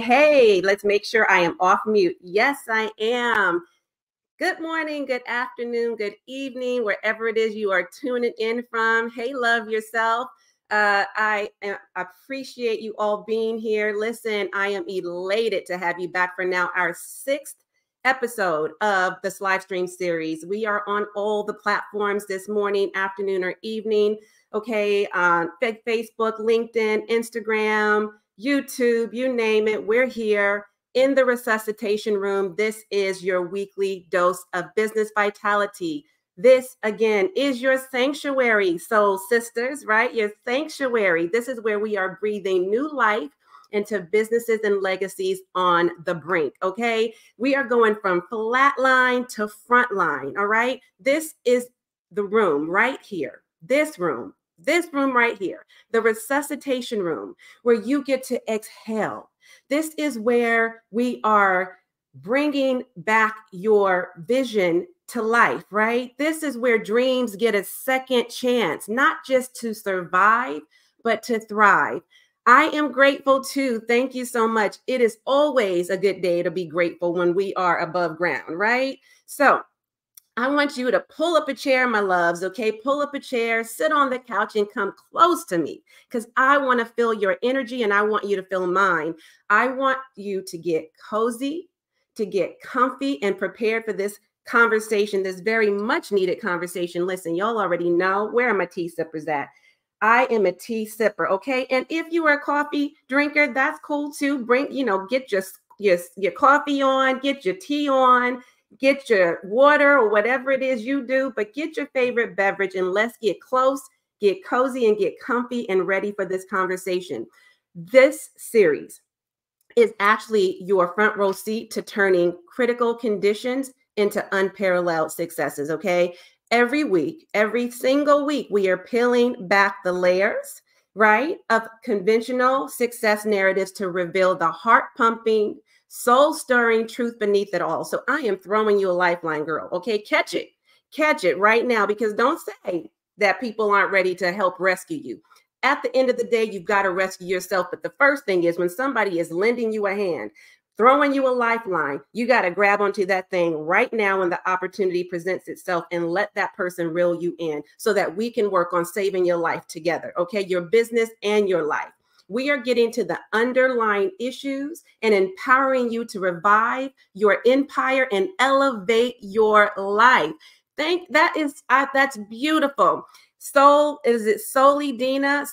Hey, let's make sure I am off mute. Yes, I am. Good morning, good afternoon, good evening, wherever it is you are tuning in from. Hey, love yourself. I appreciate you all being here. Listen, I am elated to have you back for now our 6th episode of this live stream series. We are on all the platforms this morning, afternoon, or evening. Okay, Facebook, LinkedIn, Instagram, YouTube, you name it. We're here in the resuscitation room. This is your weekly dose of business vitality. This, again, is your sanctuary, soul sisters, right? Your sanctuary. This is where we are breathing new life into businesses and legacies on the brink, okay? We are going from flatline to frontline, all right? This is the room right here, this room right here, the resuscitation room, where you get to exhale. This is where we are bringing back your vision to life, right? This is where dreams get a second chance, not just to survive, but to thrive. I am grateful too. Thank you so much. It is always a good day to be grateful when we are above ground, right? So I want you to pull up a chair, my loves, okay? Pull up a chair, sit on the couch, and come close to me, because I want to feel your energy and I want you to feel mine. I want you to get cozy, to get comfy, and prepared for this conversation, this very much needed conversation. Listen, y'all already know, where are my tea sippers at? I am a tea sipper, okay? And if you are a coffee drinker, that's cool too. Bring, get your coffee on, get your tea on, get your water or whatever it is you do, but get your favorite beverage and let's get close, get cozy, and get comfy and ready for this conversation. This series is actually your front row seat to turning critical conditions into unparalleled successes, okay? Every week, every single week, we are peeling back the layers, right, of conventional success narratives to reveal the heart-pumping, soul-stirring truth beneath it all. So I am throwing you a lifeline, girl. Okay, catch it right now, because don't say that people aren't ready to help rescue you. At the end of the day, you've got to rescue yourself. But the first thing is, when somebody is lending you a hand, throwing you a lifeline, you got to grab onto that thing right now when the opportunity presents itself and let that person reel you in so that we can work on saving your life together. Okay, your business and your life. We are getting to the underlying issues and empowering you to revive your empire and elevate your life. That's beautiful. Soul Edina?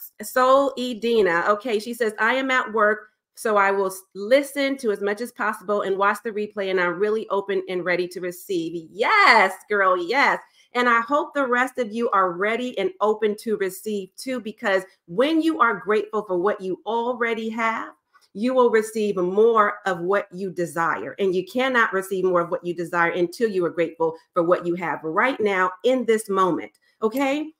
Okay, she says, I am at work So I will listen to as much as possible and watch the replay, and I'm really open and ready to receive. Yes, girl, yes. And I hope the rest of you are ready and open to receive too, because when you are grateful for what you already have, you will receive more of what you desire. And you cannot receive more of what you desire until you are grateful for what you have right now in this moment. Okay.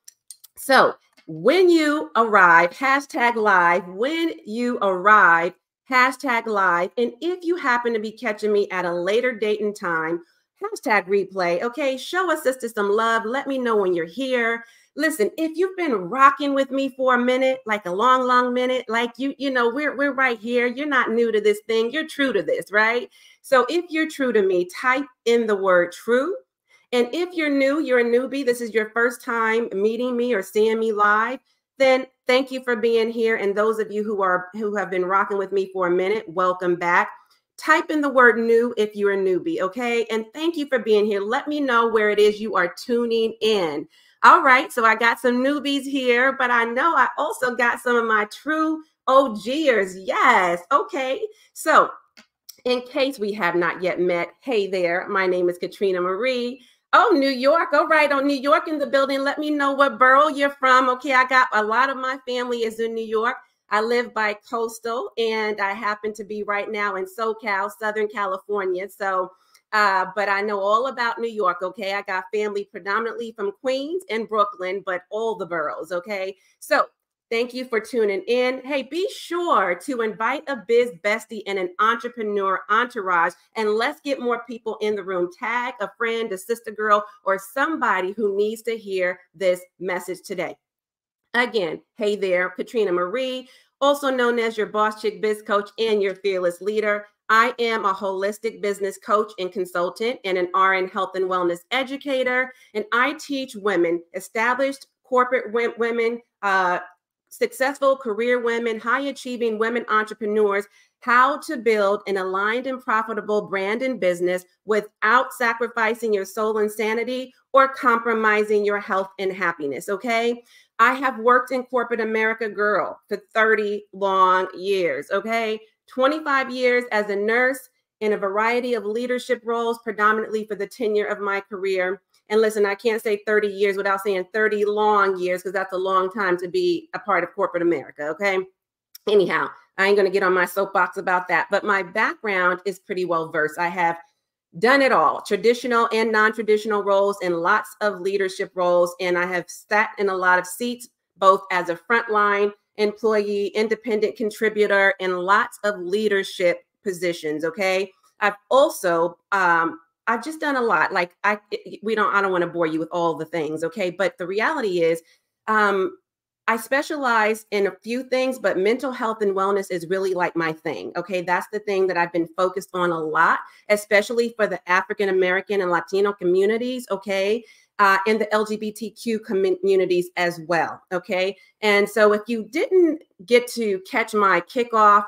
So when you arrive, hashtag live, when you arrive, hashtag live. And if you happen to be catching me at a later date and time, hashtag replay. Okay. Show a sister some love. Let me know when you're here. Listen, if you've been rocking with me for a minute, like a long, long minute, like you know, we're right here. You're not new to this thing. You're true to this, right? So if you're true to me, type in the word true. And if you're new, you're a newbie, this is your first time meeting me or seeing me live, then thank you for being here. And those of you who have been rocking with me for a minute, welcome back. Type in the word new if you're a newbie, okay? And thank you for being here. Let me know where it is you are tuning in. All right, so I got some newbies here, but I know I also got some of my true OGers. Yes, okay. So in case we have not yet met, hey there, my name is Katrina Marie. Oh, New York. All right. Oh, New York in the building. Let me know what borough you're from. Okay. I got a lot of my family is in New York. I live by coastal and I happen to be right now in SoCal, Southern California. So, but I know all about New York. Okay. I got family predominantly from Queens and Brooklyn, but all the boroughs. Okay. So thank you for tuning in. Hey, be sure to invite a biz bestie and an entrepreneur entourage, and let's get more people in the room. Tag a friend, a sister girl, or somebody who needs to hear this message today. Again, hey there, Katrina Marie, also known as your Boss Chick Biz Coach and your fearless leader. I am a holistic business coach and consultant and an RN health and wellness educator. And I teach women, established corporate women, successful career women, high achieving women entrepreneurs, how to build an aligned and profitable brand and business without sacrificing your soul and sanity or compromising your health and happiness. Okay. I have worked in corporate America, girl, for 30 long years. Okay. 25 years as a nurse in a variety of leadership roles, predominantly for the tenure of my career. And listen, I can't say 30 years without saying 30 long years, because that's a long time to be a part of corporate America. Okay. Anyhow, I ain't going to get on my soapbox about that, but my background is pretty well versed. I have done it all, traditional and non-traditional roles and lots of leadership roles. And I have sat in a lot of seats, both as a frontline employee, independent contributor, and lots of leadership positions. Okay. I've also, I've just done a lot. Like I don't want to bore you with all the things. Okay. But the reality is, I specialize in a few things, but mental health and wellness is really like my thing. Okay. That's the thing that I've been focused on a lot, especially for the African American and Latino communities. Okay. And the LGBTQ communities as well. Okay. And so if you didn't get to catch my kickoff,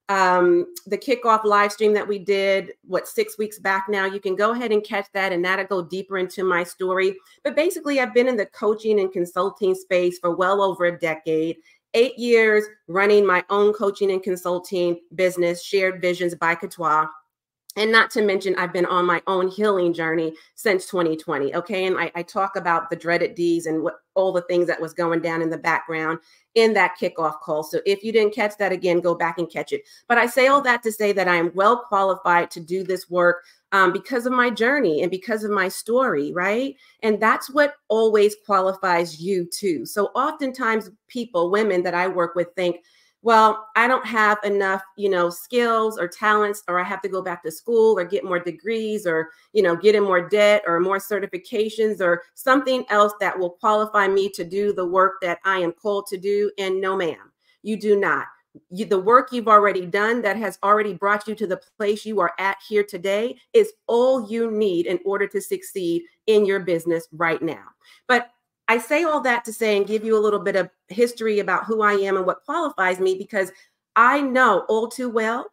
the kickoff live stream that we did, 6 weeks back now, you can go ahead and catch that, and that'll go deeper into my story. But basically, I've been in the coaching and consulting space for well over a decade, 8 years running my own coaching and consulting business, Shared Visions by Katoa. And not to mention, I've been on my own healing journey since 2020. Okay. And I talk about the dreaded D's and what all the things that was going down in the background in that kickoff call. So if you didn't catch that, again, go back and catch it. But I say all that to say that I am well qualified to do this work because of my journey and because of my story. Right. And that's what always qualifies you too. So oftentimes people, women that I work with think, well, I don't have enough, skills or talents, or I have to go back to school or get more degrees or, get in more debt or more certifications or something else that will qualify me to do the work that I am called to do. And no, ma'am, you do not. The work you've already done that has already brought you to the place you are at here today is all you need in order to succeed in your business right now. But I say all that to say and give you a little bit of history about who I am and what qualifies me, because I know all too well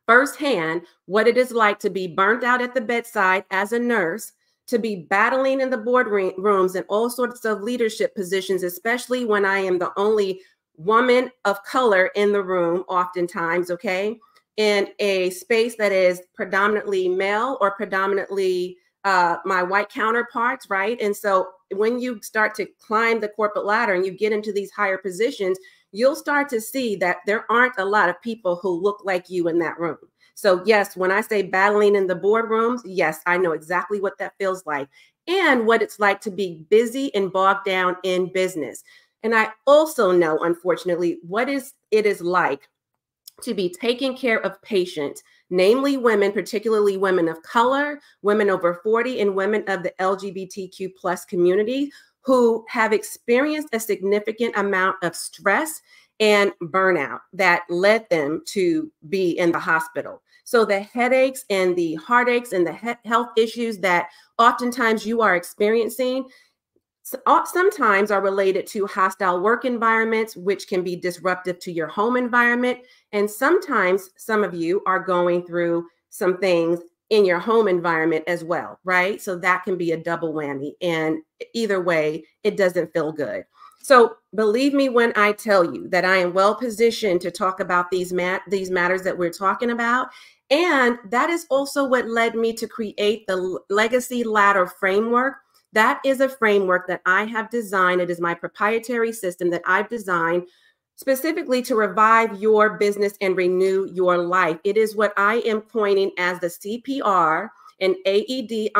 firsthand what it is like to be burnt out at the bedside as a nurse, to be battling in the boardrooms and all sorts of leadership positions, especially when I am the only woman of color in the room oftentimes, okay, in a space that is predominantly male or predominantly my white counterparts, right? And so when you start to climb the corporate ladder and you get into these higher positions, you'll start to see that there aren't a lot of people who look like you in that room. So yes, when I say battling in the boardrooms, yes, I know exactly what that feels like and what it's like to be busy and bogged down in business. And I also know, unfortunately, what it is like to be taking care of patients, namely women, particularly women of color, women over 40, and women of the LGBTQ plus community who have experienced a significant amount of stress and burnout that led them to be in the hospital. So the headaches and the heartaches and the health issues that oftentimes you are experiencing sometimes are related to hostile work environments, which can be disruptive to your home environment. And sometimes some of you are going through some things in your home environment as well, right? So that can be a double whammy. And either way, it doesn't feel good. So believe me when I tell you that I am well positioned to talk about these matters that we're talking about. And that is also what led me to create the Legacy Ladder Framework. That is a framework that I have designed. It is my proprietary system that I've designed specifically to revive your business and renew your life. It is what I am coining as the CPR and AED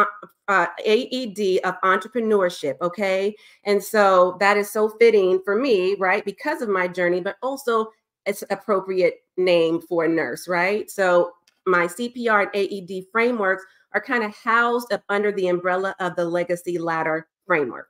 of entrepreneurship, okay? And so that is so fitting for me, right? Because of my journey, but also it's an appropriate name for a nurse, right? So my CPR and AED frameworks are kind of housed up under the umbrella of the Legacy Ladder Framework.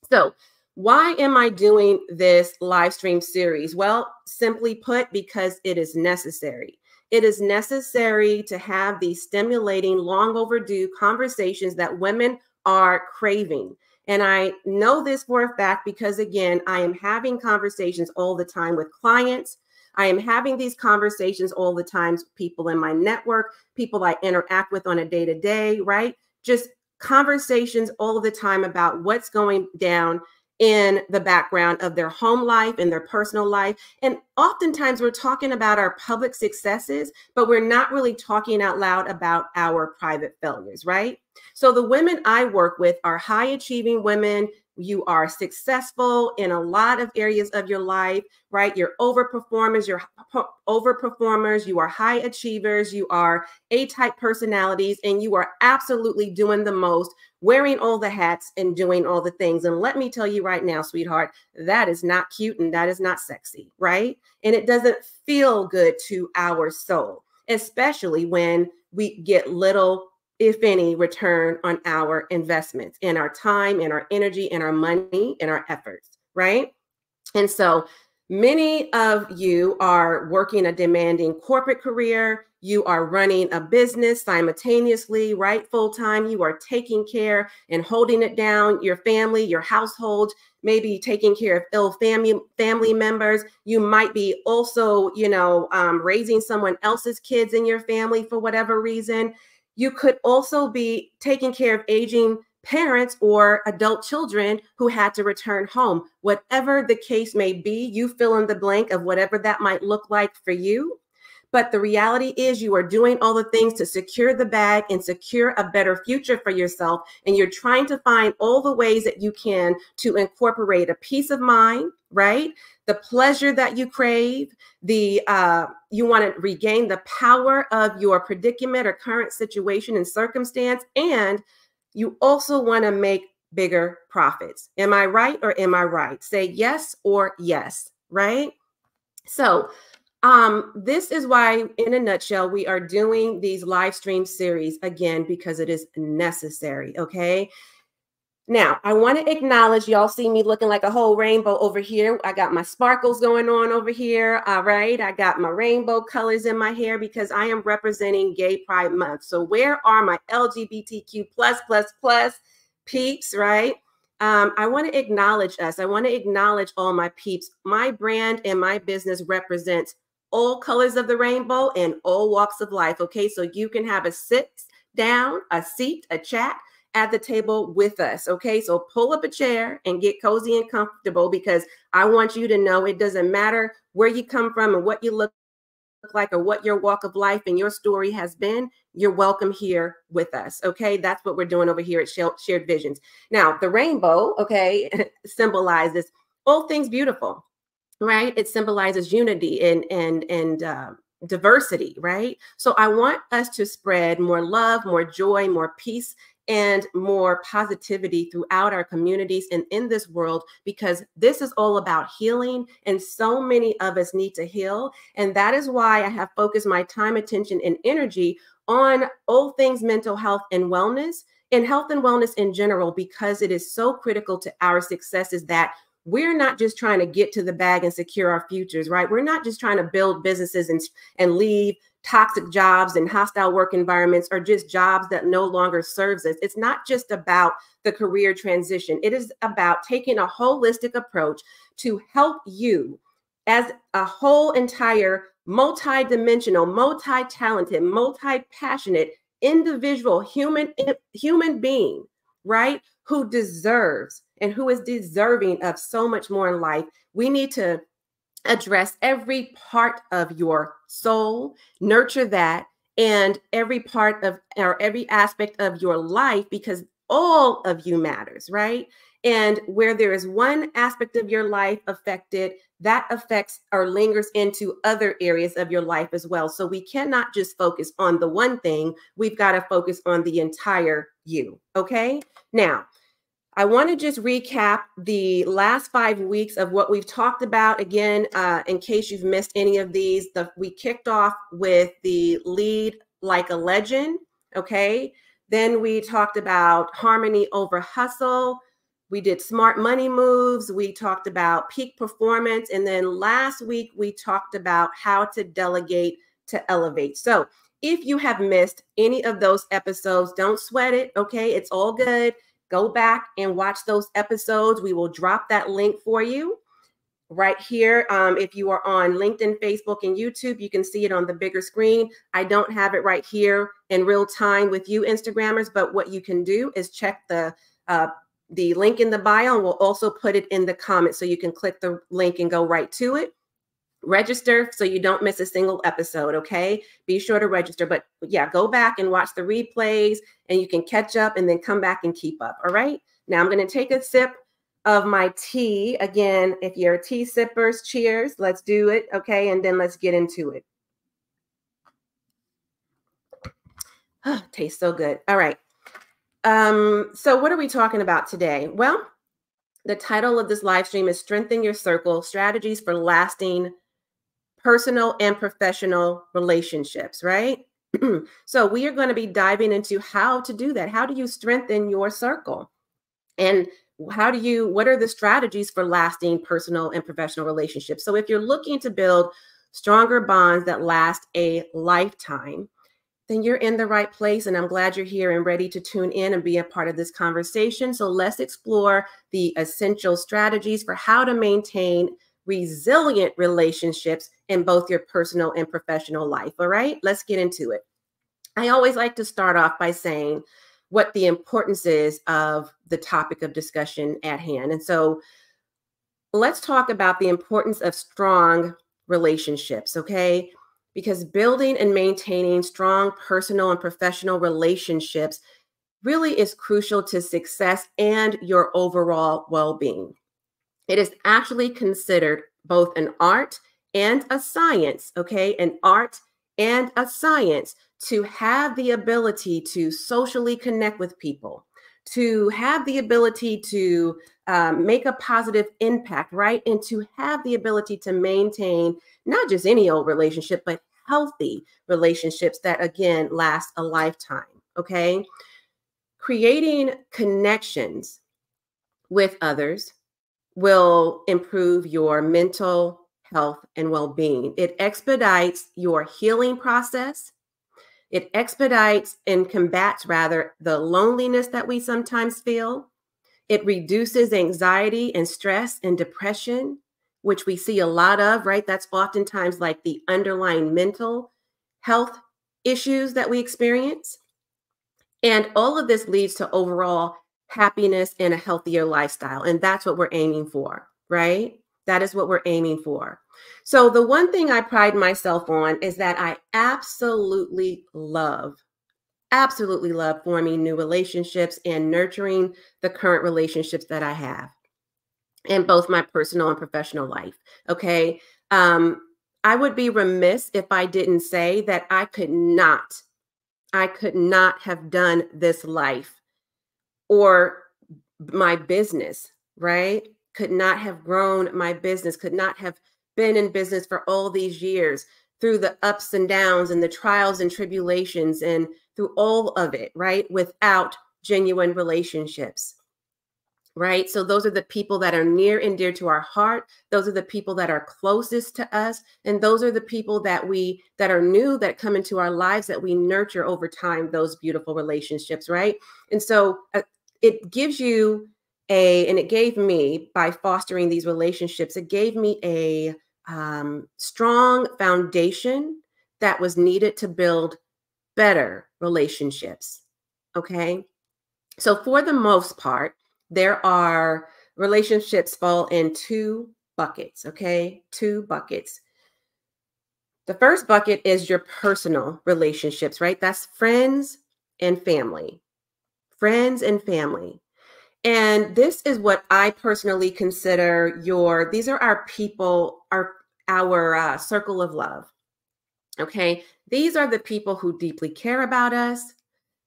So why am I doing this live stream series? Well, simply put, because it is necessary. It is necessary to have these stimulating, long overdue conversations that women are craving. And I know this for a fact because, again, I am having conversations all the time with clients. I am having these conversations all the time with people in my network, people I interact with on a day-to-day, right? Just conversations all the time about what's going down in the background of their home life and their personal life. And oftentimes we're talking about our public successes, but we're not really talking out loud about our private failures, right? So the women I work with are high achieving women. You are successful in a lot of areas of your life, right? You're overperformers, you are high achievers, you are A-type personalities, and you are absolutely doing the most, wearing all the hats and doing all the things. And let me tell you right now, sweetheart, that is not cute and that is not sexy, right? And it doesn't feel good to our soul, especially when we get little, if any, return on our investments in our time, in our energy, in our money, in our efforts, right? And so many of you are working a demanding corporate career. You are running a business simultaneously, right? Full time. You are taking care and holding it down, your family, your household, maybe taking care of ill family members. You might be also, raising someone else's kids in your family for whatever reason. You could also be taking care of aging parents or adult children who had to return home. Whatever the case may be, you fill in the blank of whatever that might look like for you. But the reality is you are doing all the things to secure the bag and secure a better future for yourself. And you're trying to find all the ways that you can to incorporate a peace of mind, right? The pleasure that you crave, you want to regain the power of your predicament or current situation and circumstance. And you also want to make bigger profits. Am I right or am I right? Say yes or yes, right? So this is why, in a nutshell, we are doing these live stream series again, because it is necessary, okay? Now, I want to acknowledge, y'all see me looking like a whole rainbow over here. I got my sparkles going on over here, all right? I got my rainbow colors in my hair because I am representing Gay Pride Month. So where are my LGBTQ plus peeps, right? I want to acknowledge us. I want to acknowledge all my peeps. My brand and my business represents all colors of the rainbow and all walks of life, okay? So you can have a sit down, a seat, a chat, at the table with us. Okay, so pull up a chair and get cozy and comfortable, because I want you to know it doesn't matter where you come from and what you look like or what your walk of life and your story has been. You're welcome here with us. Okay, that's what we're doing over here at Shared Visions. Now, the rainbow, okay, symbolizes all things beautiful, right? It symbolizes unity and diversity, right? So I want us to spread more love, more joy, more peace, and more positivity throughout our communities and in this world, because this is all about healing, and so many of us need to heal. And that is why I have focused my time, attention, and energy on all things mental health and wellness, and health and wellness in general, because it is so critical to our successes that we're not just trying to get to the bag and secure our futures, right? We're not just trying to build businesses and leave toxic jobs and hostile work environments, or just jobs that no longer serves us. It's not just about the career transition. It is about taking a holistic approach to help you as a whole entire multi-dimensional, multi-talented, multi-passionate individual human being, right? Who deserves and who is deserving of so much more in life. We need to address every part of your soul, nurture that, and every part of, or every aspect of your life, because all of you matters, right? And where there is one aspect of your life affected, that affects or lingers into other areas of your life as well. So we cannot just focus on the one thing. We've got to focus on the entire you. Okay. Now, I want to just recap the last 5 weeks of what we've talked about. Again, in case you've missed any of these, we kicked off with the lead like a legend, okay? Then we talked about harmony over hustle. We did smart money moves. We talked about peak performance. And then last week, we talked about how to delegate to elevate. So if you have missed any of those episodes, don't sweat it, okay? It's all good. Go back and watch those episodes. We will drop that link for you right here. If you are on LinkedIn, Facebook, and YouTube, you can see it on the bigger screen. I don't have it right here in real time with you Instagrammers, but what you can do is check the link in the bio, and we'll also put it in the comments, so you can click the link and go right to it. Register so you don't miss a single episode, okay? Be sure to register. But yeah, go back and watch the replays, and you can catch up and then come back and keep up, all right? Now I'm going to take a sip of my tea. Again, if you're tea sippers, cheers. Let's do it, okay? And then let's get into it. Tastes so good. All right. So what are we talking about today? Well, the title of this live stream is Strengthen Your Circle, Strategies for Lasting Personal and Professional Relationships, right? So we are going to be diving into how to do that. How do you strengthen your circle? And what are the strategies for lasting personal and professional relationships? So if you're looking to build stronger bonds that last a lifetime, then you're in the right place. And I'm glad you're here and ready to tune in and be a part of this conversation. So let's explore the essential strategies for how to maintain resilient relationships in both your personal and professional life. All right, let's get into it. I always like to start off by saying what the importance is of the topic of discussion at hand. And so let's talk about the importance of strong relationships, okay? Because building and maintaining strong personal and professional relationships really is crucial to success and your overall well-being. It is actually considered both an art and a science, okay? An art and a science to have the ability to socially connect with people, to have the ability to make a positive impact, right? And to have the ability to maintain not just any old relationship, but healthy relationships that, again, last a lifetime, okay? Creating connections with others will improve your mental health and well-being. It expedites your healing process. It expedites and combats, rather, the loneliness that we sometimes feel. It reduces anxiety and stress and depression, which we see a lot of, right? That's oftentimes like the underlying mental health issues that we experience. And all of this leads to overall happiness and a healthier lifestyle. And that's what we're aiming for, right? That is what we're aiming for. So the one thing I pride myself on is that I absolutely love forming new relationships and nurturing the current relationships that I have in both my personal and professional life. Okay. Um, I would be remiss if I didn't say that I could not have done this life or my business, right? Could not have grown my business, could not have been in business for all these years through the ups and downs and the trials and tribulations and through all of it, right? Without genuine relationships. Right. So those are the people that are near and dear to our heart. Those are the people that are closest to us. And those are the people that are new, that come into our lives, that we nurture over time, those beautiful relationships. Right. And so it gives you and it gave me, by fostering these relationships, it gave me a strong foundation that was needed to build better relationships. Okay. So for the most part, there are relationships fall in two buckets, okay? Two buckets. The first bucket is your personal relationships, right? That's friends and family. Friends and family. And this is what I personally consider these are our people, our circle of love. Okay. These are the people who deeply care about us.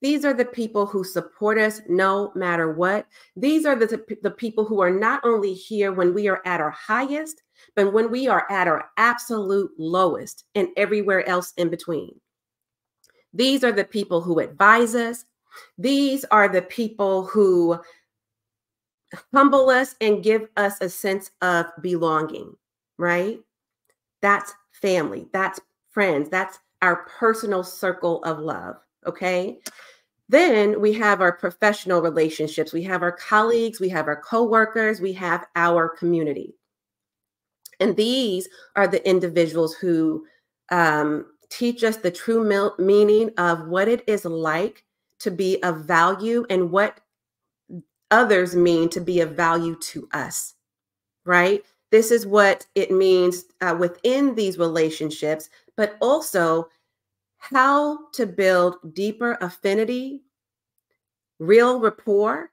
These are the people who support us no matter what. These are the people who are not only here when we are at our highest, but when we are at our absolute lowest and everywhere else in between. These are the people who advise us. These are the people who humble us and give us a sense of belonging, right? That's family. That's friends. That's our personal circle of love. Okay. Then we have our professional relationships. We have our colleagues. We have our coworkers. We have our community. And these are the individuals who teach us the true meaning of what it is like to be of value and what others mean to be of value to us, right? This is what it means within these relationships, but also how to build deeper affinity, real rapport,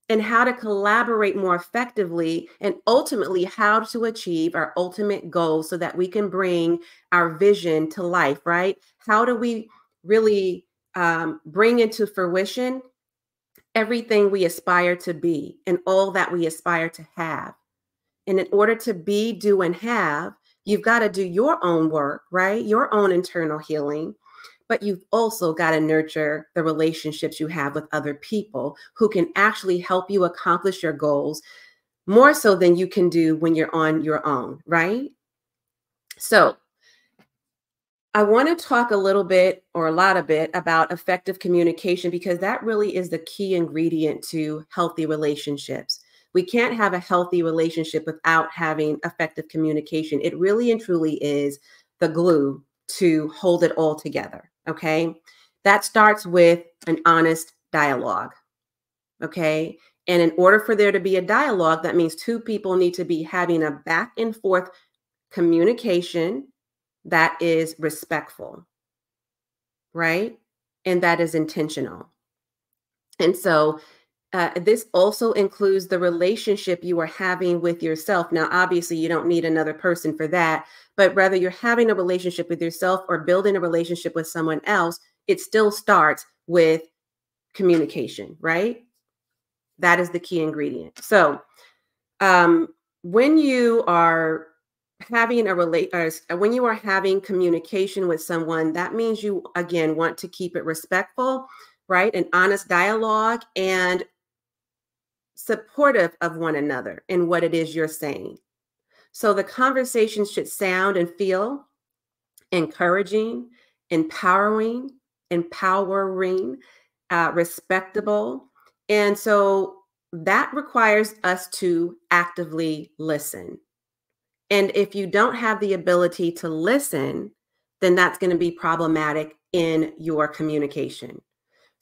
and how to collaborate more effectively, and ultimately how to achieve our ultimate goals so that we can bring our vision to life, right? How do we really bring into fruition everything we aspire to be and all that we aspire to have? And in order to be, do, and have, you've got to do your own work, right? Your own internal healing. But you've also got to nurture the relationships you have with other people who can actually help you accomplish your goals more so than you can do when you're on your own, right? So I want to talk a little bit or a lot of bit about effective communication because that really is the key ingredient to healthy relationships. We can't have a healthy relationship without having effective communication. It really and truly is the glue to hold it all together. Okay. That starts with an honest dialogue. Okay. And in order for there to be a dialogue, that means two people need to be having a back and forth communication that is respectful, right? And that is intentional. And so this also includes the relationship you are having with yourself. Now, obviously, you don't need another person for that, but whether you're having a relationship with yourself or building a relationship with someone else, it still starts with communication, right? That is the key ingredient. So, when you are having when you are having communication with someone, that means you again want to keep it respectful, right? An honest dialogue and supportive of one another in what it is you're saying. So the conversation should sound and feel encouraging, empowering, respectable. And so that requires us to actively listen. And if you don't have the ability to listen, then that's going to be problematic in your communication.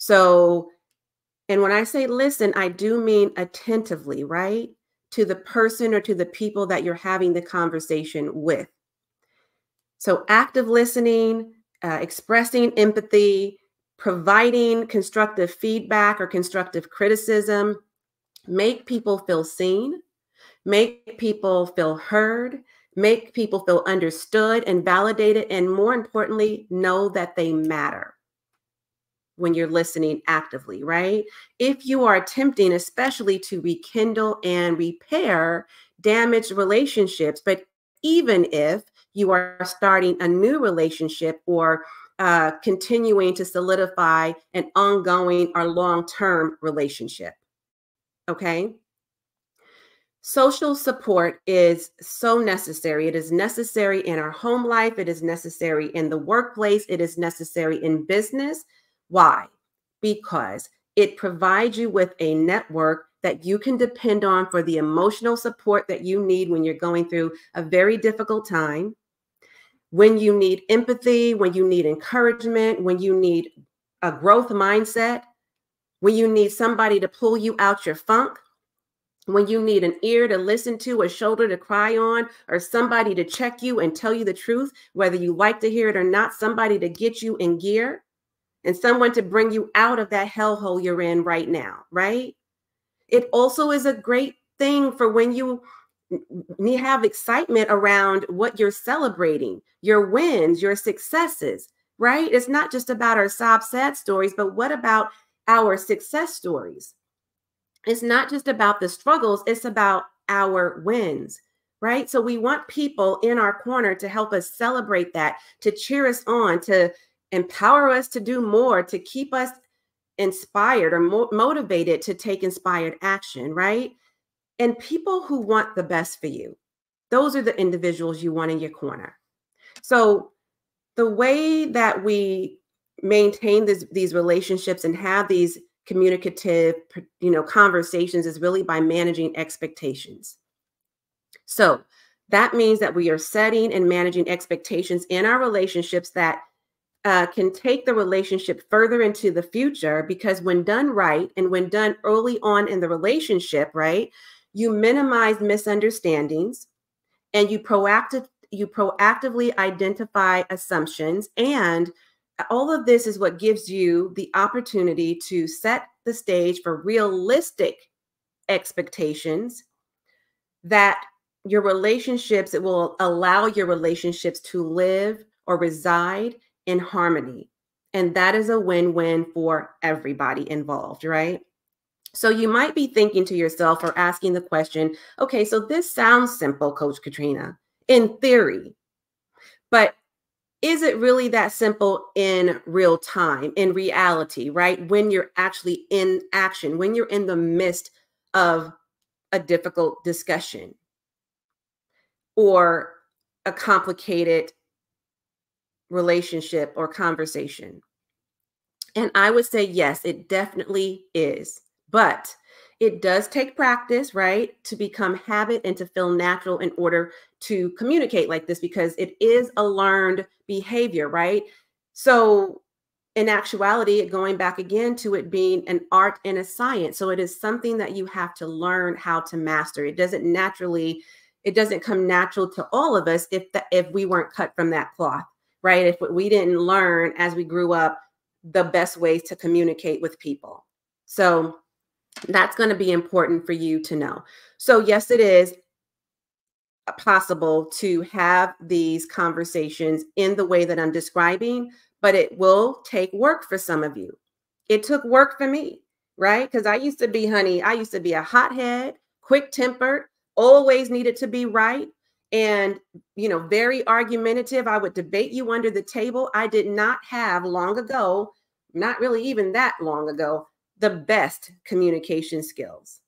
So, and when I say listen, I do mean attentively, right? To the person or to the people that you're having the conversation with. So, active listening, expressing empathy, providing constructive feedback or constructive criticism, make people feel seen, make people feel heard, make people feel understood and validated, and more importantly, know that they matter when you're listening actively, right? If you are attempting, especially to rekindle and repair damaged relationships, but even if you are starting a new relationship or continuing to solidify an ongoing or long term relationship, okay? Social support is so necessary. It is necessary in our home life. It is necessary in the workplace. It is necessary in business. Why? Because it provides you with a network that you can depend on for the emotional support that you need when you're going through a very difficult time, when you need empathy, when you need encouragement, when you need a growth mindset, when you need somebody to pull you out your funk, when you need an ear to listen to, a shoulder to cry on, or somebody to check you and tell you the truth, whether you like to hear it or not, somebody to get you in gear, and someone to bring you out of that hellhole you're in right now, right? It also is a great thing for when you have excitement around what you're celebrating, your wins, your successes, right? It's not just about our sob sad stories, but what about our success stories? It's not just about the struggles, it's about our wins, right? So we want people in our corner to help us celebrate that, to cheer us on, to empower us to do more, to keep us inspired or motivated to take inspired action, right? And people who want the best for you, those are the individuals you want in your corner. So the way that we maintain these relationships and have these communicative, conversations is really by managing expectations. So that means that we are setting and managing expectations in our relationships that can take the relationship further into the future, because when done right and when done early on in the relationship, right, you minimize misunderstandings and you proactively identify assumptions, and all of this is what gives you the opportunity to set the stage for realistic expectations that your relationships, it will allow your relationships to live or reside in harmony. And that is a win-win for everybody involved, right? So you might be thinking to yourself or asking the question, okay, so this sounds simple, Coach Katrina, in theory, but is it really that simple in real time, in reality, right? When you're actually in action, when you're in the midst of a difficult discussion or a complicated relationship or conversation. And I would say, yes, it definitely is. But it does take practice, right? To become habit and to feel natural in order to communicate like this, because it is a learned behavior, right? So, in actuality, going back again to it being an art and a science. So, it is something that you have to learn how to master. It doesn't come natural to all of us if we weren't cut from that cloth, right? If we didn't learn as we grew up the best ways to communicate with people. So that's going to be important for you to know. So yes, it is possible to have these conversations in the way that I'm describing, but it will take work for some of you. It took work for me, right? Because I used to be, honey, I used to be a hothead, quick tempered, always needed to be right. And, very argumentative. I would debate you under the table. I did not have long ago, not really even that long ago, the best communication skills,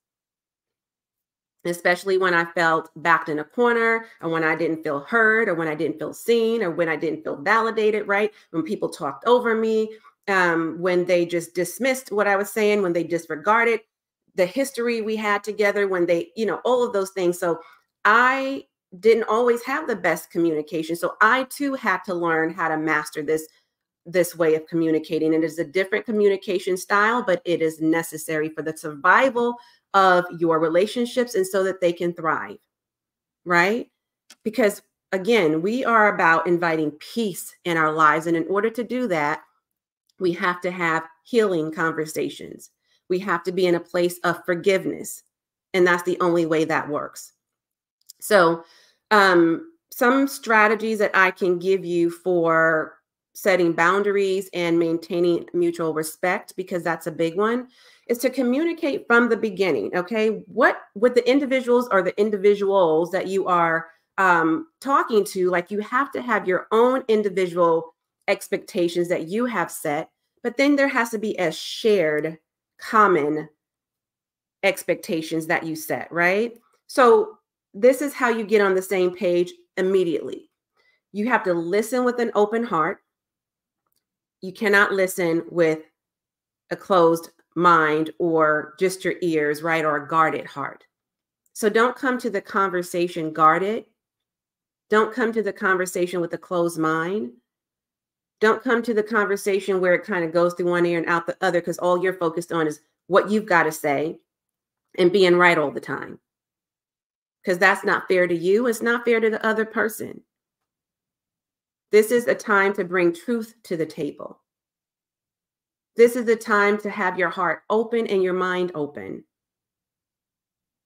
especially when I felt backed in a corner, or when I didn't feel heard, or when I didn't feel seen, or when I didn't feel validated, right? When people talked over me, when they just dismissed what I was saying, when they disregarded the history we had together, when they, all of those things. So I didn't always have the best communication. So I too had to learn how to master this this way of communicating. It is a different communication style, but it is necessary for the survival of your relationships and so that they can thrive, right? Because again, we are about inviting peace in our lives. And in order to do that, we have to have healing conversations. We have to be in a place of forgiveness. And that's the only way that works. So, some strategies that I can give you for setting boundaries and maintaining mutual respect, because that's a big one, is to communicate from the beginning. Okay. What with the individuals or the individuals that you are talking to, like you have to have your own individual expectations that you have set, but then there has to be a shared common expectations that you set, right? So this is how you get on the same page immediately. You have to listen with an open heart. You cannot listen with a closed mind or just your ears, right? Or a guarded heart. So don't come to the conversation guarded. Don't come to the conversation with a closed mind. Don't come to the conversation where it kind of goes through one ear and out the other because all you're focused on is what you've got to say and being right all the time. Because that's not fair to you. It's not fair to the other person. This is a time to bring truth to the table. This is a time to have your heart open and your mind open.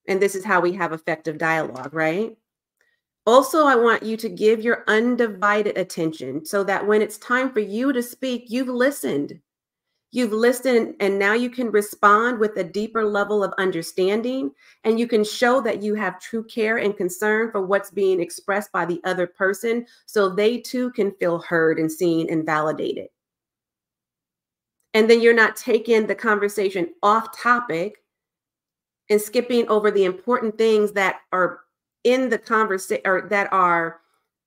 And this is how we have effective dialogue, right? Also, I want you to give your undivided attention so that when it's time for you to speak, you've listened. You've listened, and now you can respond with a deeper level of understanding, and you can show that you have true care and concern for what's being expressed by the other person so they too can feel heard and seen and validated. And then you're not taking the conversation off topic and skipping over the important things that are in the conversation or that are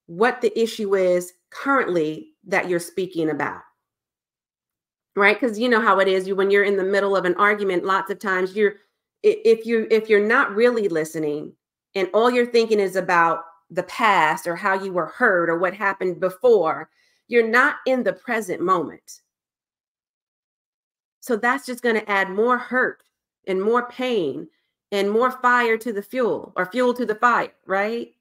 what the issue is currently that you're speaking about. Right? Because you know how it is. When you're in the middle of an argument, lots of times if you're not really listening and all you're thinking is about the past or how you were hurt or what happened before, you're not in the present moment. So that's just going to add more hurt and more pain and more fire to the fuel or fuel to the fire, right?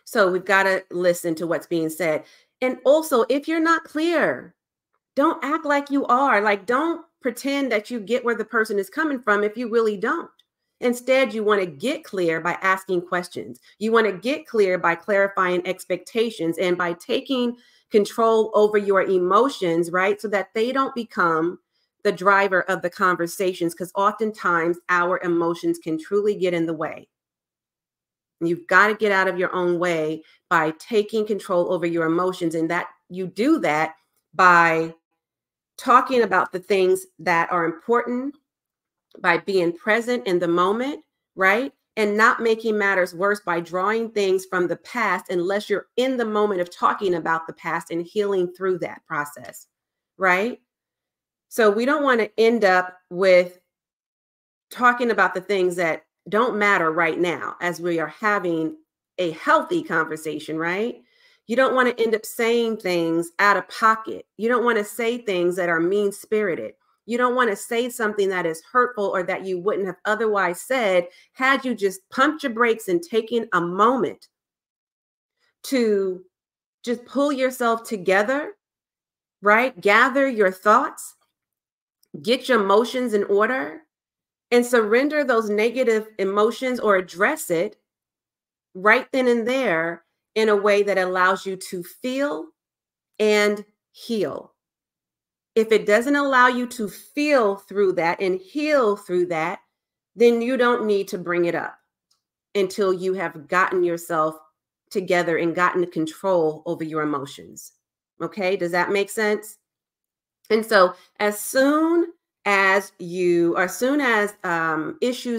So we've got to listen to what's being said. And also, if you're not clear, don't act like you are. Like, don't pretend that you get where the person is coming from if you really don't. Instead, you want to get clear by asking questions. You want to get clear by clarifying expectations and by taking control over your emotions, right? So that they don't become the driver of the conversations, because oftentimes our emotions can truly get in the way. You've got to get out of your own way by taking control over your emotions. And that you do that by talking about the things that are important, by being present in the moment, right? And not making matters worse by drawing things from the past unless you're in the moment of talking about the past and healing through that process, right? So we don't want to end up with talking about the things that don't matter right now as we are having a healthy conversation, right? You don't want to end up saying things out of pocket. You don't want to say things that are mean-spirited. You don't want to say something that is hurtful or that you wouldn't have otherwise said had you just pumped your brakes and taken a moment to just pull yourself together, right? Gather your thoughts, get your emotions in order, and surrender those negative emotions or address it right then and there in a way that allows you to feel and heal. If it doesn't allow you to feel through that and heal through that, then you don't need to bring it up until you have gotten yourself together and gotten control over your emotions. Okay, does that make sense? And so as soon as issues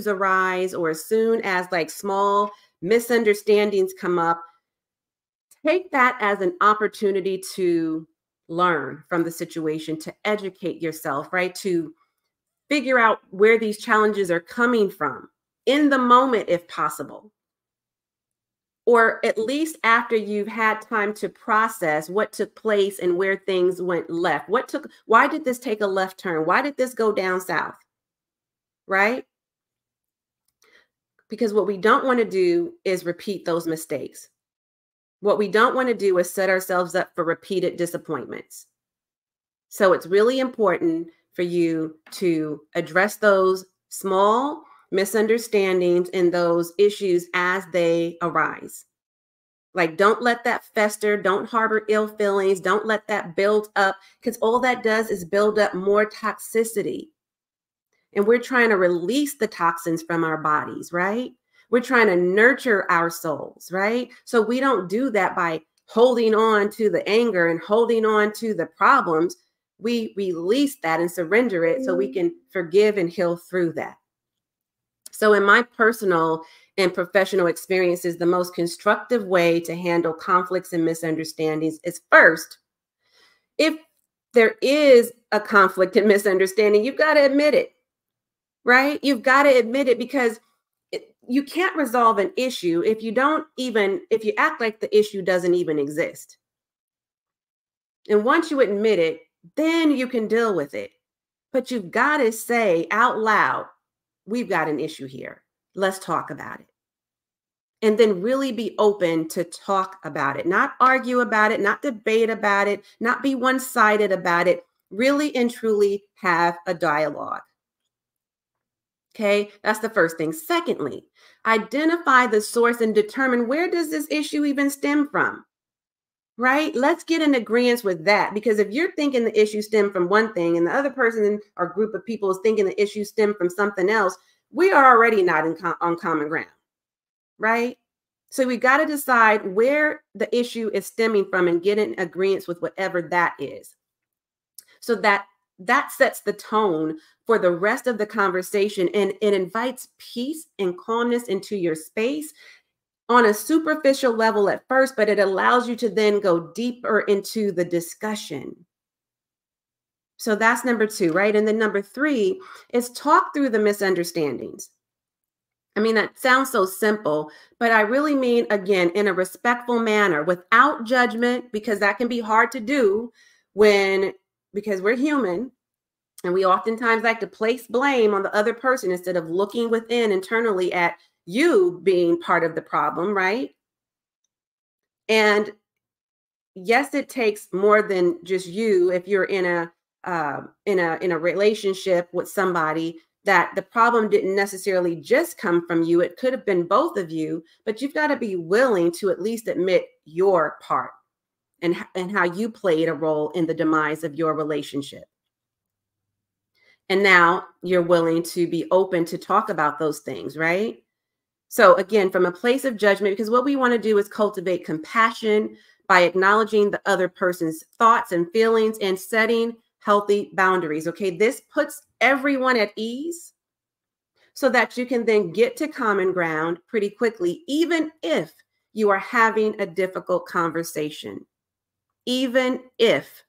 arise, or as soon as like small misunderstandings come up, take that as an opportunity to learn from the situation, to educate yourself, right? To figure out where these challenges are coming from in the moment, if possible. or at least after you've had time to process what took place and where things went left. Why did this take a left turn? Why did this go down south? Right? Because what we don't want to do is repeat those mistakes. What we don't want to do is set ourselves up for repeated disappointments. So it's really important for you to address those small misunderstandings and those issues as they arise. Like, don't let that fester. Don't harbor ill feelings. Don't let that build up, because all that does is build up more toxicity. And we're trying to release the toxins from our bodies, right? We're trying to nurture our souls, right? So we don't do that by holding on to the anger and holding on to the problems. We release that and surrender it so we can forgive and heal through that. So in my personal and professional experiences, the most constructive way to handle conflicts and misunderstandings is, first, if there is a conflict and misunderstanding, you've got to admit it, right? You've got to admit it, because you can't resolve an issue if you act like the issue doesn't even exist. And once you admit it, then you can deal with it. But you've got to say out loud, we've got an issue here. Let's talk about it. And then really be open to talk about it, not argue about it, not debate about it, not be one-sided about it. Really and truly have a dialogue. Okay, that's the first thing. Secondly, identify the source and determine, where does this issue even stem from? Right? Let's get in agreement with that, because if you're thinking the issue stemmed from one thing and the other person or group of people is thinking the issue stemmed from something else, we are already not on common ground, right? So we got to decide where the issue is stemming from and get in agreement with whatever that is. So that sets the tone for the rest of the conversation, and it invites peace and calmness into your space on a superficial level at first, but it allows you to then go deeper into the discussion. So that's number 2, right? And then number 3 is talk through the misunderstandings. I mean, that sounds so simple, but I really mean, again, in a respectful manner, without judgment, because that can be hard to do because we're human. And we oftentimes like to place blame on the other person instead of looking within internally at you being part of the problem, right? And yes, it takes more than just you. If you're in a relationship with somebody, that the problem didn't necessarily just come from you. It could have been both of you, but you've got to be willing to at least admit your part and how you played a role in the demise of your relationship. And now you're willing to be open to talk about those things, right? So again, from a place of judgment, because what we want to do is cultivate compassion by acknowledging the other person's thoughts and feelings and setting healthy boundaries. Okay, this puts everyone at ease so that you can then get to common ground pretty quickly, even if you are having a difficult conversation, even if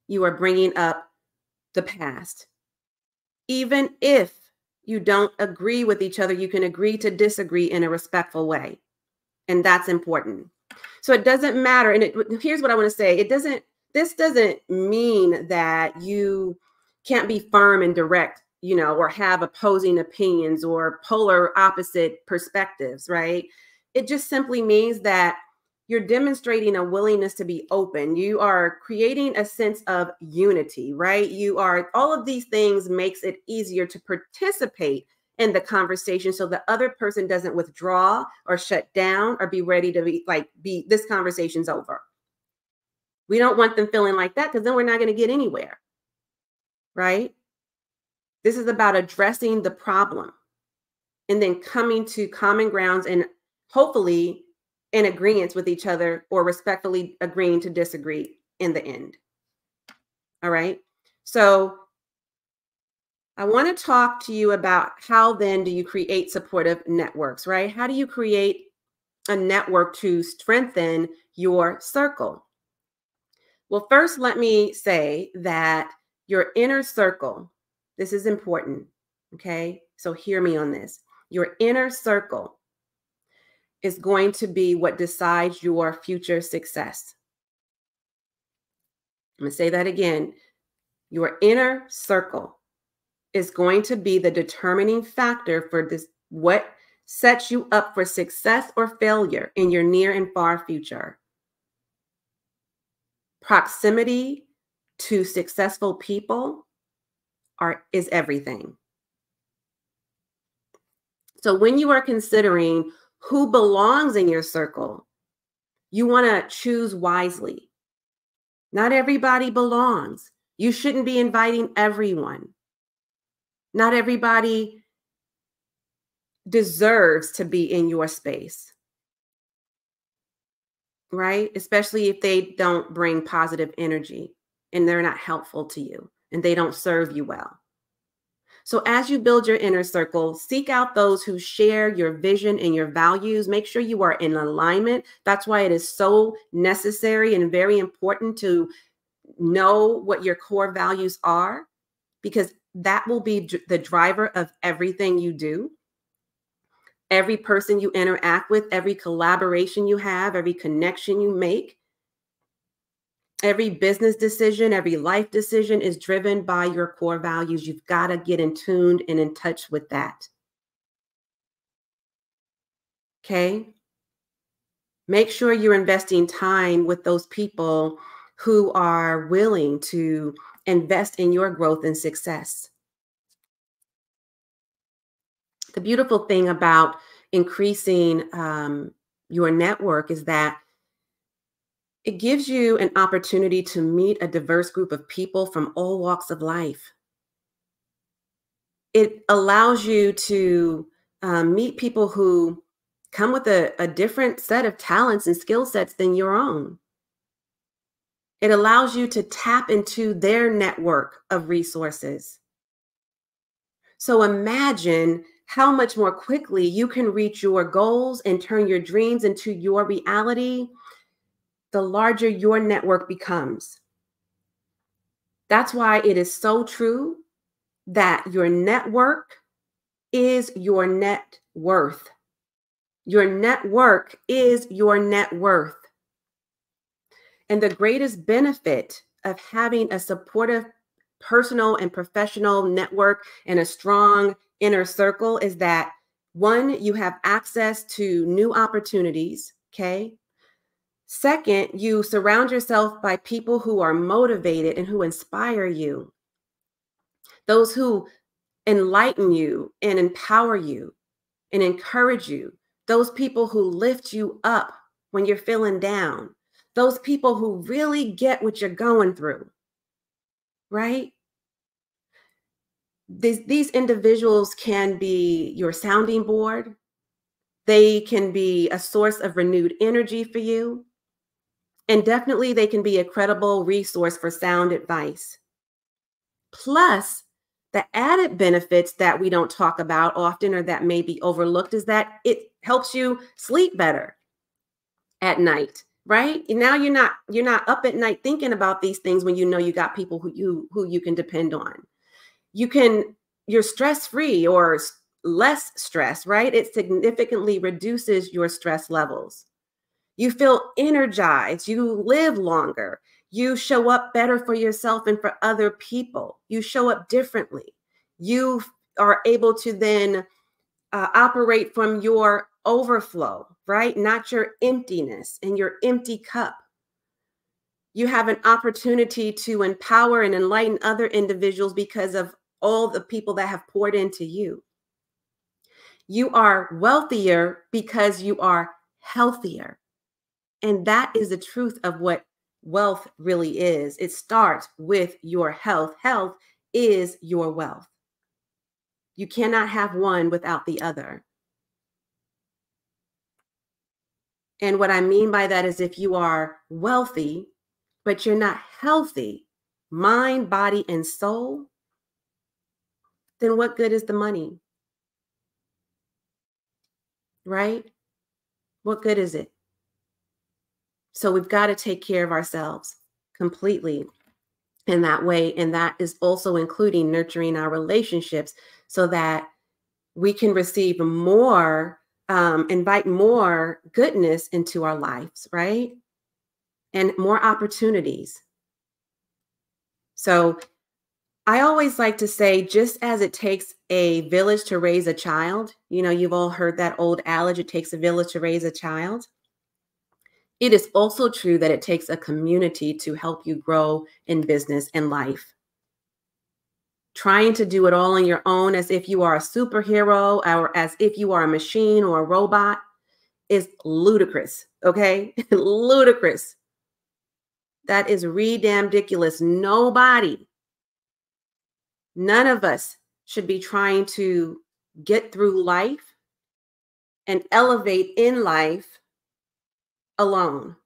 you are bringing up the past. Even if you don't agree with each other, you can agree to disagree in a respectful way. And that's important. So it doesn't matter. And here's what I want to say. This doesn't mean that you can't be firm and direct, or have opposing opinions or polar opposite perspectives, right? It just simply means that you're demonstrating a willingness to be open. You are creating a sense of unity, right? All of these things makes it easier to participate in the conversation so the other person doesn't withdraw or shut down or be ready to be this conversation's over. We don't want them feeling like that, because then we're not going to get anywhere, right? This is about addressing the problem and then coming to common grounds and hopefully in agreement with each other, or respectfully agreeing to disagree in the end. All right. So I want to talk to you about how then do you create supportive networks, right? How do you create a network to strengthen your circle? Well, first, let me say that your inner circle, this is important. Okay. So hear me on this. Your inner circle is going to be what decides your future success. I'm going to say that again. Your inner circle is going to be the determining factor for this, what sets you up for success or failure in your near and far future. Proximity to successful people is everything. So when you are considering who belongs in your circle, you want to choose wisely. Not everybody belongs. You shouldn't be inviting everyone. Not everybody deserves to be in your space, right? Especially if they don't bring positive energy and they're not helpful to you and they don't serve you well. So as you build your inner circle, seek out those who share your vision and your values. Make sure you are in alignment. That's why it is so necessary and very important to know what your core values are, because that will be the driver of everything you do. Every person you interact with, every collaboration you have, every connection you make, every business decision, every life decision is driven by your core values. You've got to get in tuned and in touch with that. Okay? Make sure you're investing time with those people who are willing to invest in your growth and success. The beautiful thing about increasing your network is that it gives you an opportunity to meet a diverse group of people from all walks of life. It allows you to meet people who come with a different set of talents and skill sets than your own. It allows you to tap into their network of resources. So imagine how much more quickly you can reach your goals and turn your dreams into your reality, the larger your network becomes. That's why it is so true that your network is your net worth. Your network is your net worth. And the greatest benefit of having a supportive personal and professional network and a strong inner circle is that, one, you have access to new opportunities, okay? Second, you surround yourself by people who are motivated and who inspire you, those who enlighten you and empower you and encourage you, those people who lift you up when you're feeling down, those people who really get what you're going through, right? These individuals can be your sounding board. They can be a source of renewed energy for you. And definitely they can be a credible resource for sound advice. Plus, the added benefits that we don't talk about often or that may be overlooked is that it helps you sleep better at night, right? And now you're not up at night thinking about these things when you know you got people who you can depend on. You're stress-free or less stress, right? It significantly reduces your stress levels. You feel energized, you live longer, you show up better for yourself and for other people. You show up differently. You are able to then operate from your overflow, right? Not your emptiness and your empty cup. You have an opportunity to empower and enlighten other individuals because of all the people that have poured into you. You are wealthier because you are healthier. And that is the truth of what wealth really is. It starts with your health. Health is your wealth. You cannot have one without the other. And what I mean by that is if you are wealthy, but you're not healthy, mind, body, and soul, then what good is the money? Right? What good is it? So we've got to take care of ourselves completely in that way. And that is also including nurturing our relationships so that we can receive more invite more goodness into our lives, right? And more opportunities. So I always like to say, just as it takes a village to raise a child, you've all heard that old adage, it takes a village to raise a child. It is also true that it takes a community to help you grow in business and life. Trying to do it all on your own as if you are a superhero or as if you are a machine or a robot is ludicrous, okay? Ludicrous. That is ridiculous. None of us should be trying to get through life and elevate in life alone.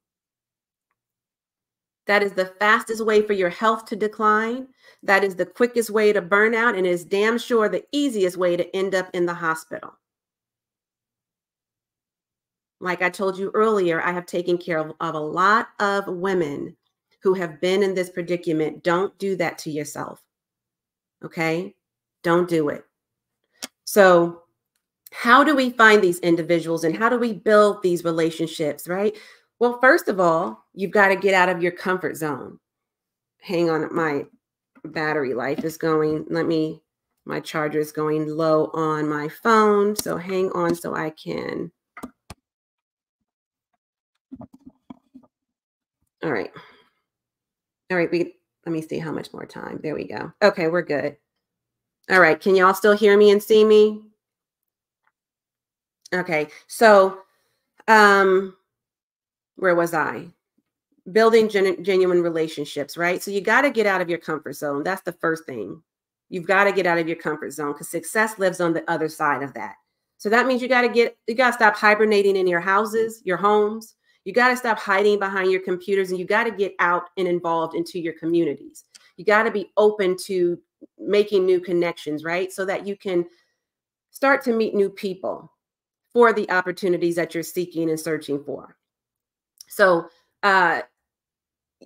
That is the fastest way for your health to decline. That is the quickest way to burn out, and is damn sure the easiest way to end up in the hospital. Like I told you earlier, I have taken care of a lot of women who have been in this predicament. Don't do that to yourself. Okay? Don't do it. So, how do we find these individuals and how do we build these relationships, right? Well, first of all, you've got to get out of your comfort zone. Hang on, my battery life is going. My charger is going low on my phone. So hang on so I can. All right. All right. Let me see how much more time. There we go. Okay, we're good. All right. Can y'all still hear me and see me? Okay. So, where was I? Building genuine relationships, right? So you got to get out of your comfort zone. That's the first thing. You've got to get out of your comfort zone because success lives on the other side of that. So that means you got to stop hibernating in your houses, your homes. You got to stop hiding behind your computers, and you got to get out and involved into your communities. You got to be open to making new connections, right? So that you can start to meet new people for the opportunities that you're seeking and searching for. So,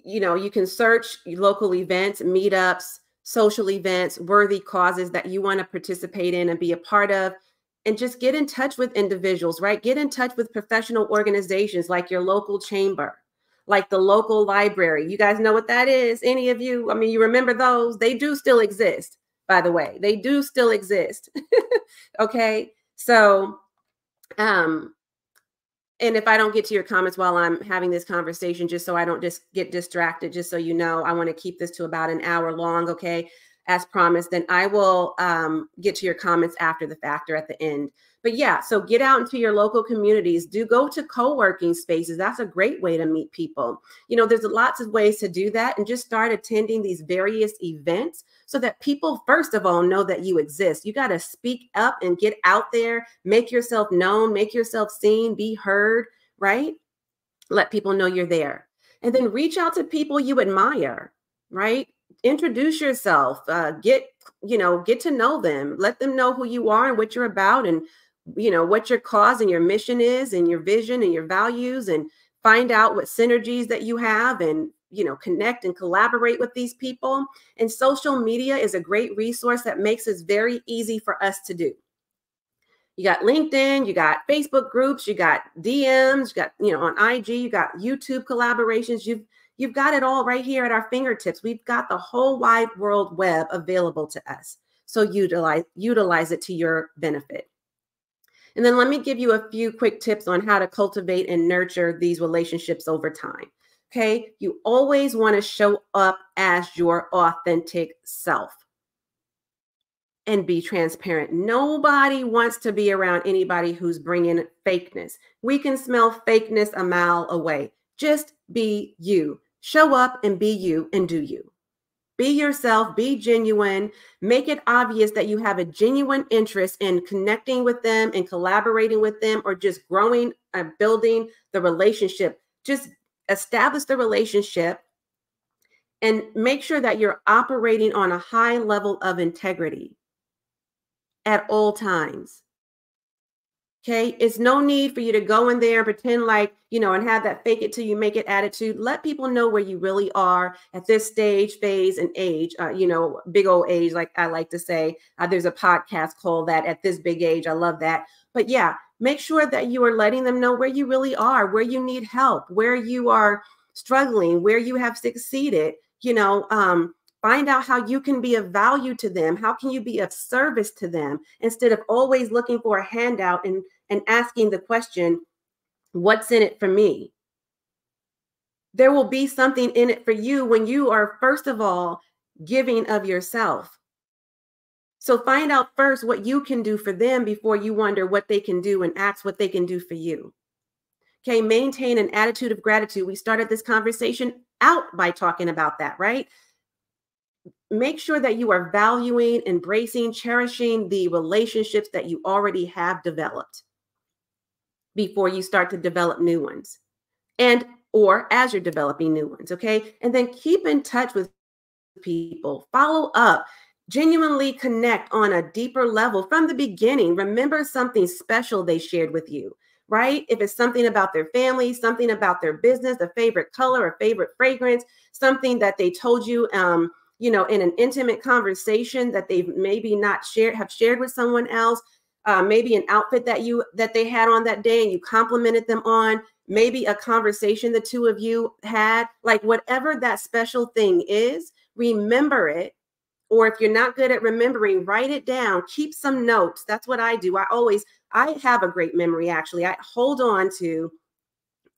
you can search local events, meetups, social events, worthy causes that you want to participate in and be a part of, and just get in touch with individuals, right? Get in touch with professional organizations like your local chamber, like the local library. You guys know what that is? Any of you? I mean, you remember those? They do still exist, by the way. They do still exist. Okay. So, and if I don't get to your comments while I'm having this conversation, just so I don't just get distracted, just so you know, I want to keep this to about an hour long, okay, as promised, then I will get to your comments after the fact or at the end. But yeah, so get out into your local communities. Do go to co-working spaces. That's a great way to meet people. There's lots of ways to do that, and just start attending these various events so that people, first of all, know that you exist. You got to speak up and get out there, make yourself known, make yourself seen, be heard, right? Let people know you're there. And then reach out to people you admire, right? Introduce yourself, get to know them, let them know who you are and what you're about, and what your cause and your mission is, and your vision and your values, and find out what synergies that you have, and connect and collaborate with these people. And social media is a great resource that makes it very easy for us to do. You got LinkedIn, you got Facebook groups, you got DMs, you got, on IG, you got YouTube collaborations. You've got it all right here at our fingertips. We've got the whole wide world web available to us. So utilize it to your benefit. And then let me give you a few quick tips on how to cultivate and nurture these relationships over time. Okay. You always want to show up as your authentic self and be transparent. Nobody wants to be around anybody who's bringing fakeness. We can smell fakeness a mile away. Just be you. Show up and be you and do you. Be yourself, be genuine, make it obvious that you have a genuine interest in connecting with them and collaborating with them, or just growing and building the relationship. Just establish the relationship and make sure that you're operating on a high level of integrity at all times. Okay. It's no need for you to go in there and pretend like, and have that fake it till you make it attitude. Let people know where you really are at this stage, phase, and age, big old age, like I like to say. There's a podcast called that, At This Big Age. I love that. But yeah, make sure that you are letting them know where you really are, where you need help, where you are struggling, where you have succeeded, find out how you can be of value to them. How can you be of service to them instead of always looking for a handout and asking the question, what's in it for me? There will be something in it for you when you are, first of all, giving of yourself. So find out first what you can do for them before you wonder what they can do and ask what they can do for you. Okay, maintain an attitude of gratitude. We started this conversation out by talking about that, right? Make sure that you are valuing, embracing, cherishing the relationships that you already have developed before you start to develop new ones, and or as you're developing new ones. Okay. And then keep in touch with people, follow up, genuinely connect on a deeper level from the beginning. Remember something special they shared with you, right? If it's something about their family, something about their business, a favorite color, a favorite fragrance, something that they told you, in an intimate conversation that they've maybe not shared with someone else, maybe an outfit that they had on that day and you complimented them on, maybe a conversation the two of you had, like whatever that special thing is, remember it. Or if you're not good at remembering, write it down, keep some notes. That's what I do. I have a great memory, actually. I hold on to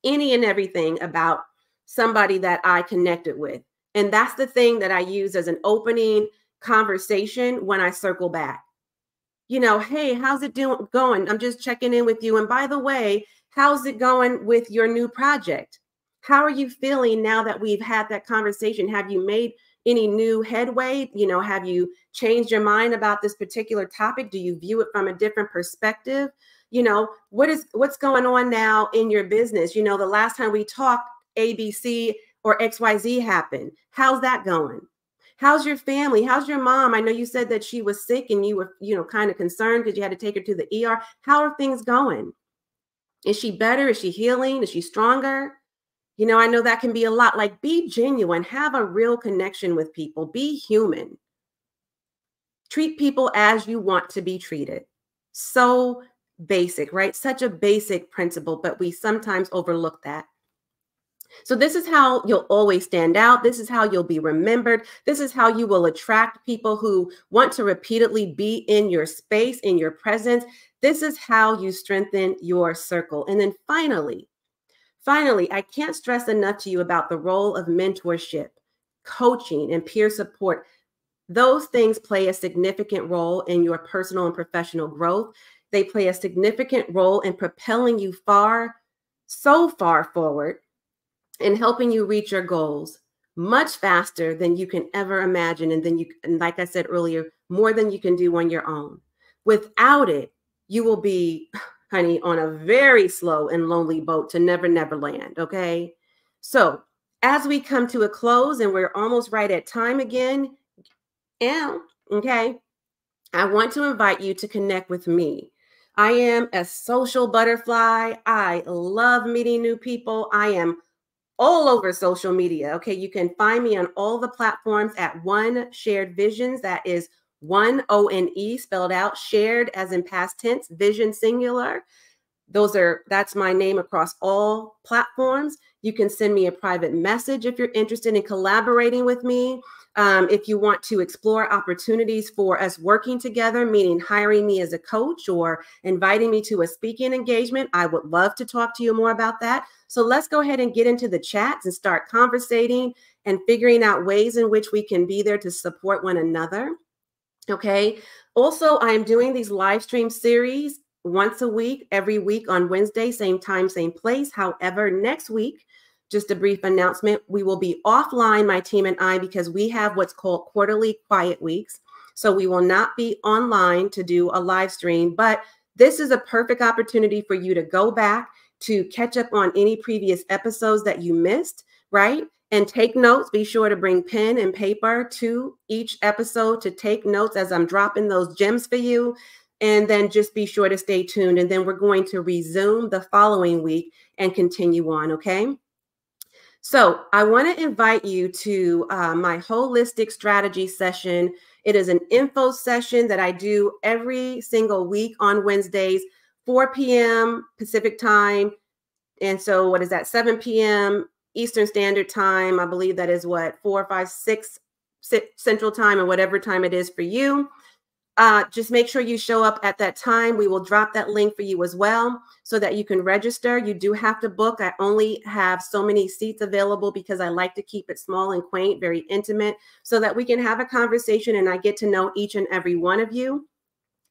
any and everything about somebody that I connected with. And that's the thing that I use as an opening conversation when I circle back. Hey, how's it going? I'm just checking in with you. And by the way, how's it going with your new project? How are you feeling now that we've had that conversation? Have you made any new headway? Have you changed your mind about this particular topic? Do you view it from a different perspective? What's going on now in your business? The last time we talked, ABC or XYZ happened. How's that going? How's your family? How's your mom? I know you said that she was sick and you were, kind of concerned because you had to take her to the ER. How are things going? Is she better? Is she healing? Is she stronger? I know that can be a lot. Like, be genuine, have a real connection with people, be human. Treat people as you want to be treated. So basic, right? Such a basic principle, but we sometimes overlook that. So this is how you'll always stand out. This is how you'll be remembered. This is how you will attract people who want to repeatedly be in your space, in your presence. This is how you strengthen your circle. And then finally, I can't stress enough to you about the role of mentorship, coaching, and peer support. Those things play a significant role in your personal and professional growth. They play a significant role in propelling you so far forward and helping you reach your goals much faster than you can ever imagine. And like I said earlier, more than you can do on your own. Without it, you will be, honey, on a very slow and lonely boat to never land. Okay. So as we come to a close and we're almost right at time again, okay, I want to invite you to connect with me. I am a social butterfly. I love meeting new people. I am all over social media. Okay, you can find me on all the platforms at One Shared Visions. That is ONE spelled out, shared as in past tense, vision singular. That's my name across all platforms. You can send me a private message if you're interested in collaborating with me. If you want to explore opportunities for us working together, meaning hiring me as a coach or inviting me to a speaking engagement, I would love to talk to you more about that. So let's go ahead and get into the chats and start conversating and figuring out ways in which we can be there to support one another. Okay. Also, I'm doing these live stream series once a week, every week on Wednesday, same time, same place. However, next week, just a brief announcement, we will be offline, my team and I, because we have what's called quarterly quiet weeks. So we will not be online to do a live stream, but this is a perfect opportunity for you to go back to catch up on any previous episodes that you missed, right? And take notes. Be sure to bring pen and paper to each episode to take notes as I'm dropping those gems for you. and then just be sure to stay tuned. And then we're going to resume the following week and continue on, okay? So I want to invite you to my holistic strategy session. It is an info session that I do every single week on Wednesdays, 4 p.m. Pacific time. And so what is that, 7 p.m. Eastern Standard Time? I believe that is what, 4, 5, 6 Central Time, or whatever time it is for you. Just make sure you show up at that time. We will drop that link for you as well so that you can register. You do have to book. I only have so many seats available because I like to keep it small and quaint, very intimate, so that we can have a conversation and I get to know each and every one of you.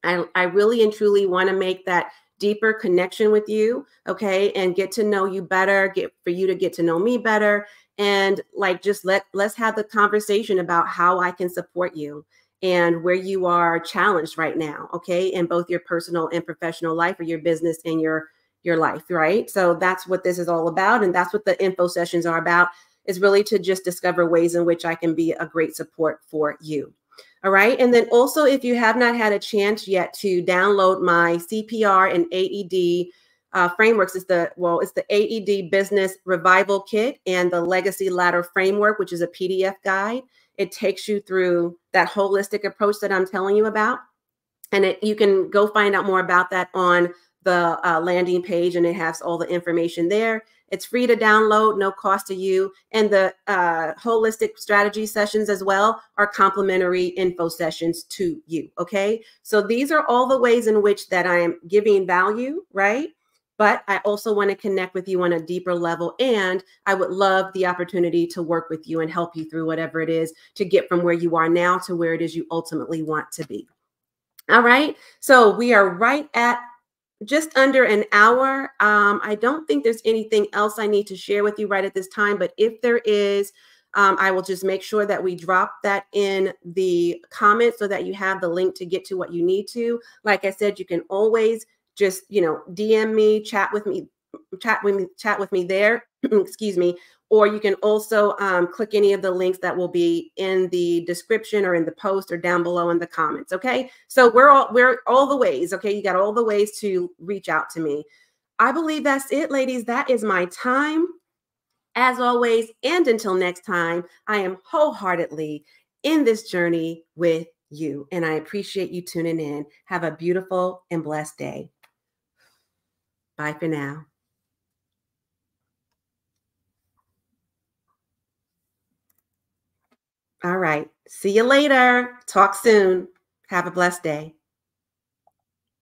I really and truly want to make that deeper connection with you, okay, and get to know you better, for you to get to know me better, and like just let's have the conversation about how I can support you and where you are challenged right now, okay, in both your personal and professional life, or your business and your life, right? So that's what this is all about, and that's what the info sessions are about, is really to just discover ways in which I can be a great support for you. All right. And then also, if you have not had a chance yet to download my CPR and AED frameworks, it's the AED Business Revival Kit and the Legacy Ladder Framework, which is a PDF guide. It takes you through that holistic approach that I'm telling you about. And you can go find out more about that on the landing page, and it has all the information there. It's free to download, no cost to you. And the holistic strategy sessions as well are complimentary info sessions to you, okay? So these are all the ways in which that I am giving value, right? But I also want to connect with you on a deeper level, and I would love the opportunity to work with you and help you through whatever it is to get from where you are now to where it is you ultimately want to be. All right, so we are right at just under an hour. I don't think there's anything else I need to share with you right at this time, but if there is, I will just make sure that we drop that in the comments so that you have the link to get to what you need to. Like I said, you can always just, DM me, chat with me there, excuse me, or you can also click any of the links that will be in the description or in the post or down below in the comments. Okay. So we're all the ways. Okay. You got all the ways to reach out to me. I believe that's it, ladies. That is my time. As always, and until next time, I am wholeheartedly in this journey with you, and I appreciate you tuning in. Have a beautiful and blessed day. Bye for now. All right. See you later. Talk soon. Have a blessed day.